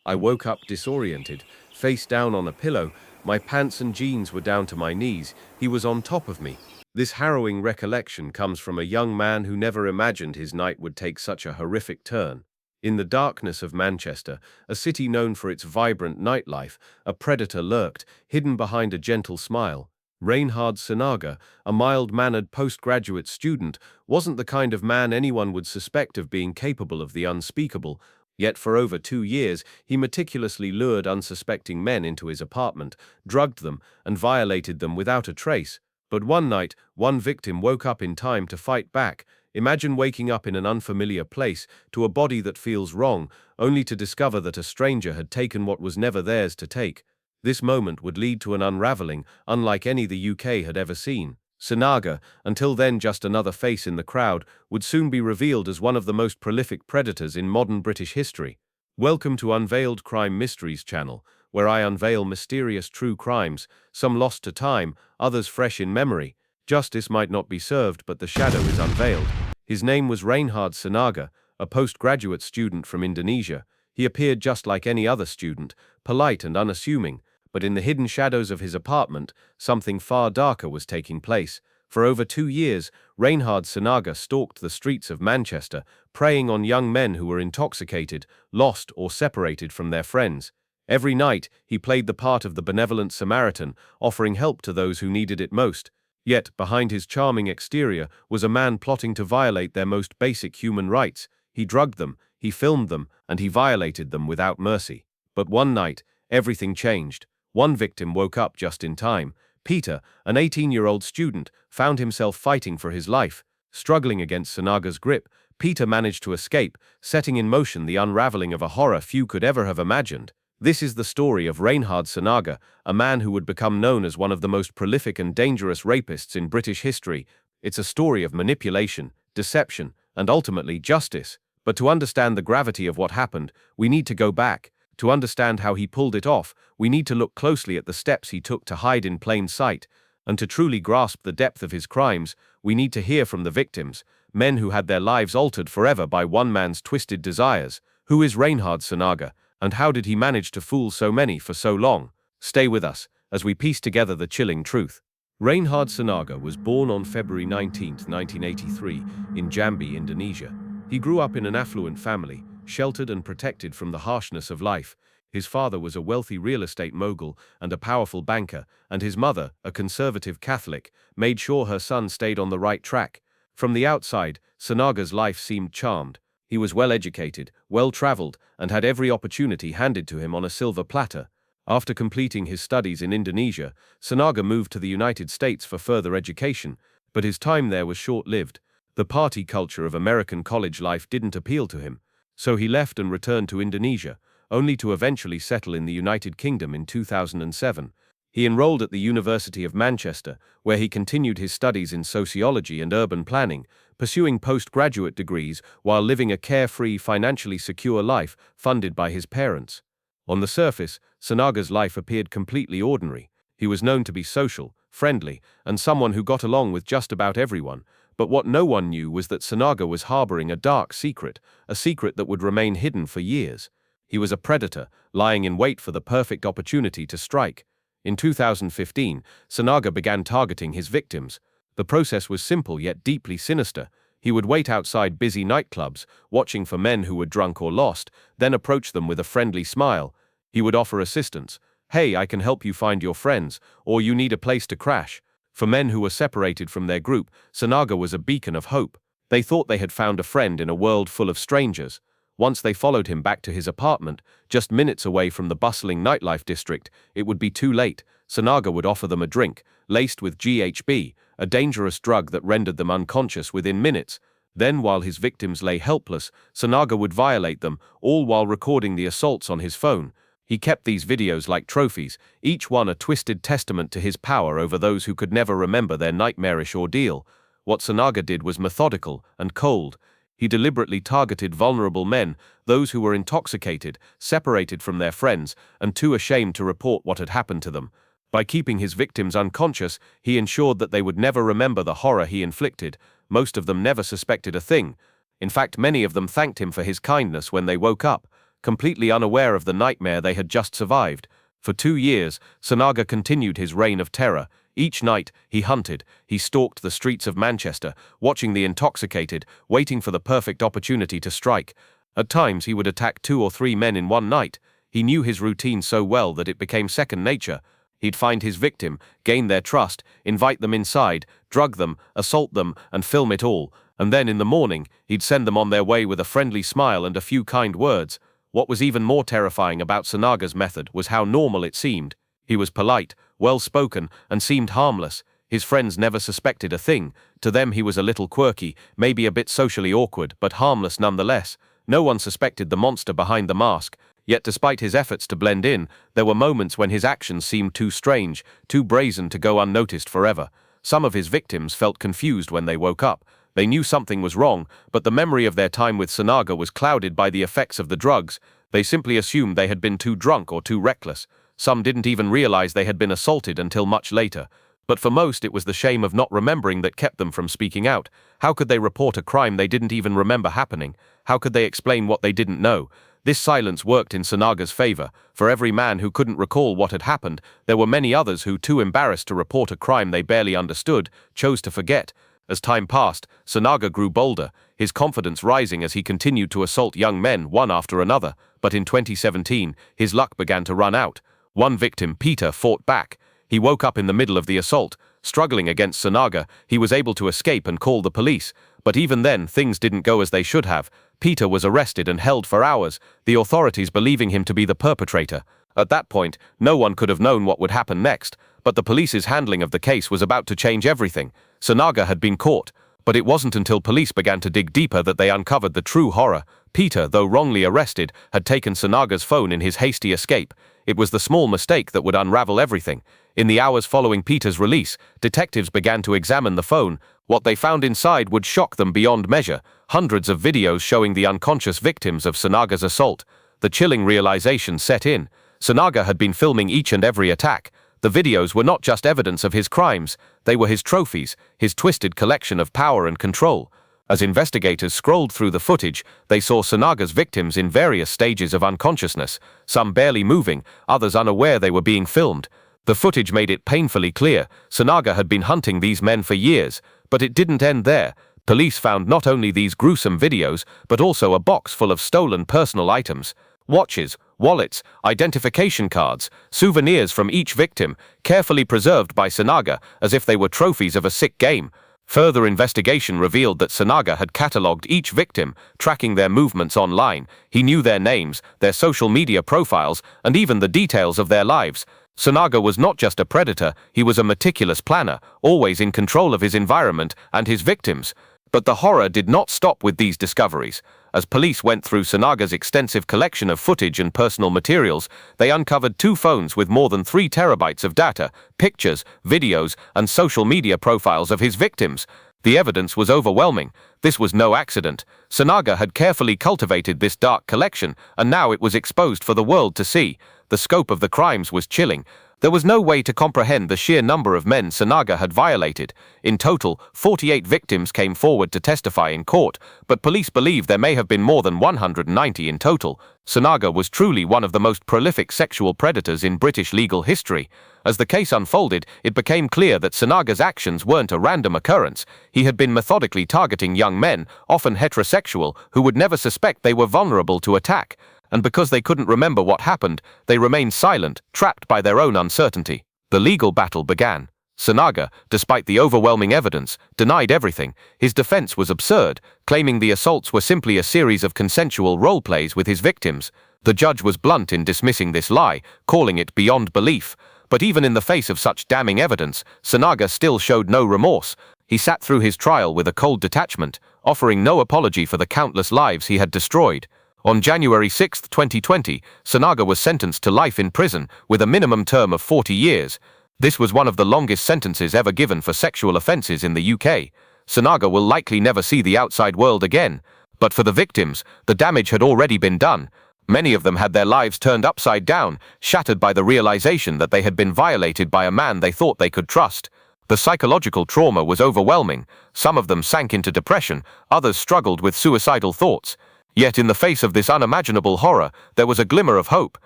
I woke up disoriented, face down on a pillow. My pants and jeans were down to my knees. He was on top of me. This harrowing recollection comes from a young man who never imagined his night would take such a horrific turn. In the darkness of Manchester, a city known for its vibrant nightlife, a predator lurked, hidden behind a gentle smile. Reynhard Sinaga, a mild-mannered postgraduate student, wasn't the kind of man anyone would suspect of being capable of the unspeakable. Yet for over 2 years, he meticulously lured unsuspecting men into his apartment, drugged them, and violated them without a trace. But one night, one victim woke up in time to fight back. Imagine waking up in an unfamiliar place, to a body that feels wrong, only to discover that a stranger had taken what was never theirs to take. This moment would lead to an unraveling, unlike any the UK had ever seen. Sinaga, until then just another face in the crowd, would soon be revealed as one of the most prolific predators in modern British history. Welcome to Unveiled Crime Mysteries channel, where I unveil mysterious true crimes, some lost to time, others fresh in memory. Justice might not be served, but the shadow is unveiled. His name was Reynhard Sinaga, a postgraduate student from Indonesia. He appeared just like any other student, polite and unassuming, but in the hidden shadows of his apartment, something far darker was taking place. For over 2 years, Reynhard Sinaga stalked the streets of Manchester, preying on young men who were intoxicated, lost, or separated from their friends. Every night, he played the part of the benevolent Samaritan, offering help to those who needed it most. Yet, behind his charming exterior was a man plotting to violate their most basic human rights. He drugged them, he filmed them, and he violated them without mercy. But one night, everything changed. One victim woke up just in time. Peter, an 18-year-old student, found himself fighting for his life. Struggling against Sinaga's grip, Peter managed to escape, setting in motion the unraveling of a horror few could ever have imagined. This is the story of Reynhard Sinaga, a man who would become known as one of the most prolific and dangerous rapists in British history. It's a story of manipulation, deception, and ultimately justice. But to understand the gravity of what happened, we need to go back. To understand how he pulled it off, we need to look closely at the steps he took to hide in plain sight. And to truly grasp the depth of his crimes, we need to hear from the victims, men who had their lives altered forever by one man's twisted desires. Who is Reynhard Sinaga, and how did he manage to fool so many for so long? Stay with us, as we piece together the chilling truth. Reynhard Sinaga was born on February 19, 1983, in Jambi, Indonesia. He grew up in an affluent family, sheltered and protected from the harshness of life. His father was a wealthy real estate mogul and a powerful banker, and his mother, a conservative Catholic, made sure her son stayed on the right track. From the outside, Sinaga's life seemed charmed. He was well-educated, well-traveled, and had every opportunity handed to him on a silver platter. After completing his studies in Indonesia, Sinaga moved to the United States for further education, but his time there was short-lived. The party culture of American college life didn't appeal to him, so he left and returned to Indonesia, only to eventually settle in the United Kingdom in 2007. He enrolled at the University of Manchester, where he continued his studies in sociology and urban planning, pursuing postgraduate degrees while living a carefree, financially secure life funded by his parents. On the surface, Sinaga's life appeared completely ordinary. He was known to be social, friendly, and someone who got along with just about everyone. But what no one knew was that Sinaga was harboring a dark secret, a secret that would remain hidden for years. He was a predator, lying in wait for the perfect opportunity to strike. In 2015, Sinaga began targeting his victims. The process was simple yet deeply sinister. He would wait outside busy nightclubs, watching for men who were drunk or lost, then approach them with a friendly smile. He would offer assistance. "Hey, I can help you find your friends," or "You need a place to crash." For men who were separated from their group, Sinaga was a beacon of hope. They thought they had found a friend in a world full of strangers. Once they followed him back to his apartment, just minutes away from the bustling nightlife district, it would be too late. Sinaga would offer them a drink, laced with GHB, a dangerous drug that rendered them unconscious within minutes. Then, while his victims lay helpless, Sinaga would violate them, all while recording the assaults on his phone. He kept these videos like trophies, each one a twisted testament to his power over those who could never remember their nightmarish ordeal. What Sinaga did was methodical and cold. He deliberately targeted vulnerable men, those who were intoxicated, separated from their friends, and too ashamed to report what had happened to them. By keeping his victims unconscious, he ensured that they would never remember the horror he inflicted. Most of them never suspected a thing. In fact, many of them thanked him for his kindness when they woke up. completely unaware of the nightmare they had just survived. For 2 years, Sinaga continued his reign of terror. Each night, he hunted, he stalked the streets of Manchester, watching the intoxicated, waiting for the perfect opportunity to strike. At times, he would attack 2 or 3 men in one night. He knew his routine so well that it became second nature. He'd find his victim, gain their trust, invite them inside, drug them, assault them, and film it all. And then in the morning, he'd send them on their way with a friendly smile and a few kind words. What was even more terrifying about Sinaga's method was how normal it seemed. He was polite, well-spoken, and seemed harmless. His friends never suspected a thing. To them he was a little quirky, maybe a bit socially awkward, but harmless nonetheless. No one suspected the monster behind the mask. Yet despite his efforts to blend in, there were moments when his actions seemed too strange, too brazen to go unnoticed forever. Some of his victims felt confused when they woke up. They knew something was wrong, but the memory of their time with Sinaga was clouded by the effects of the drugs. They simply assumed they had been too drunk or too reckless. Some didn't even realize they had been assaulted until much later. But for most, it was the shame of not remembering that kept them from speaking out. How could they report a crime they didn't even remember happening? How could they explain what they didn't know? This silence worked in Sinaga's favor. For every man who couldn't recall what had happened, there were many others who, too embarrassed to report a crime they barely understood, chose to forget. As time passed, Sinaga grew bolder, his confidence rising as he continued to assault young men one after another. But in 2017, his luck began to run out. One victim, Peter, fought back. He woke up in the middle of the assault. Struggling against Sinaga, he was able to escape and call the police. But even then, things didn't go as they should have. Peter was arrested and held for hours, the authorities believing him to be the perpetrator. At that point, no one could have known what would happen next, but the police's handling of the case was about to change everything. Sinaga had been caught, but it wasn't until police began to dig deeper that they uncovered the true horror. Peter, though wrongly arrested, had taken Sinaga's phone in his hasty escape. It was the small mistake that would unravel everything. In the hours following Peter's release, detectives began to examine the phone. What they found inside would shock them beyond measure. Hundreds of videos showing the unconscious victims of Sinaga's assault. The chilling realization set in. Sinaga had been filming each and every attack. The videos were not just evidence of his crimes, they were his trophies, his twisted collection of power and control. As investigators scrolled through the footage, they saw Sinaga's victims in various stages of unconsciousness, some barely moving, others unaware they were being filmed. The footage made it painfully clear Sinaga had been hunting these men for years, but it didn't end there. Police found not only these gruesome videos, but also a box full of stolen personal items. Watches, wallets, identification cards, souvenirs from each victim, carefully preserved by Sinaga as if they were trophies of a sick game. Further investigation revealed that Sinaga had catalogued each victim, tracking their movements online. He knew their names, their social media profiles, and even the details of their lives. Sinaga was not just a predator, he was a meticulous planner, always in control of his environment and his victims. But the horror did not stop with these discoveries. As police went through Sinaga's extensive collection of footage and personal materials, they uncovered 2 phones with more than 3 terabytes of data, pictures, videos, and social media profiles of his victims. The evidence was overwhelming. This was no accident. Sinaga had carefully cultivated this dark collection, and now it was exposed for the world to see. The scope of the crimes was chilling. There was no way to comprehend the sheer number of men Sinaga had violated. In total, 48 victims came forward to testify in court, but police believe there may have been more than 190 in total. Sinaga was truly one of the most prolific sexual predators in British legal history. As the case unfolded, it became clear that Sinaga's actions weren't a random occurrence. He had been methodically targeting young men, often heterosexual, who would never suspect they were vulnerable to attack. And because they couldn't remember what happened, they remained silent, trapped by their own uncertainty. The legal battle began. Sinaga, despite the overwhelming evidence, denied everything. His defense was absurd, claiming the assaults were simply a series of consensual role-plays with his victims. The judge was blunt in dismissing this lie, calling it beyond belief. But even in the face of such damning evidence, Sinaga still showed no remorse. He sat through his trial with a cold detachment, offering no apology for the countless lives he had destroyed. On January 6, 2020, Sinaga was sentenced to life in prison with a minimum term of 40 years. This was one of the longest sentences ever given for sexual offences in the UK. Sinaga will likely never see the outside world again. But for the victims, the damage had already been done. Many of them had their lives turned upside down, shattered by the realization that they had been violated by a man they thought they could trust. The psychological trauma was overwhelming. Some of them sank into depression, others struggled with suicidal thoughts. Yet in the face of this unimaginable horror, there was a glimmer of hope.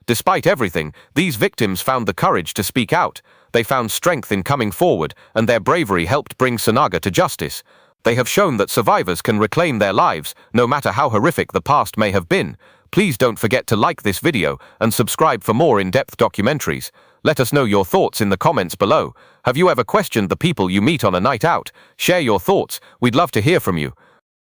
Despite everything, these victims found the courage to speak out. They found strength in coming forward, and their bravery helped bring Sinaga to justice. They have shown that survivors can reclaim their lives, no matter how horrific the past may have been. Please don't forget to like this video and subscribe for more in-depth documentaries. Let us know your thoughts in the comments below. Have you ever questioned the people you meet on a night out? Share your thoughts. We'd love to hear from you.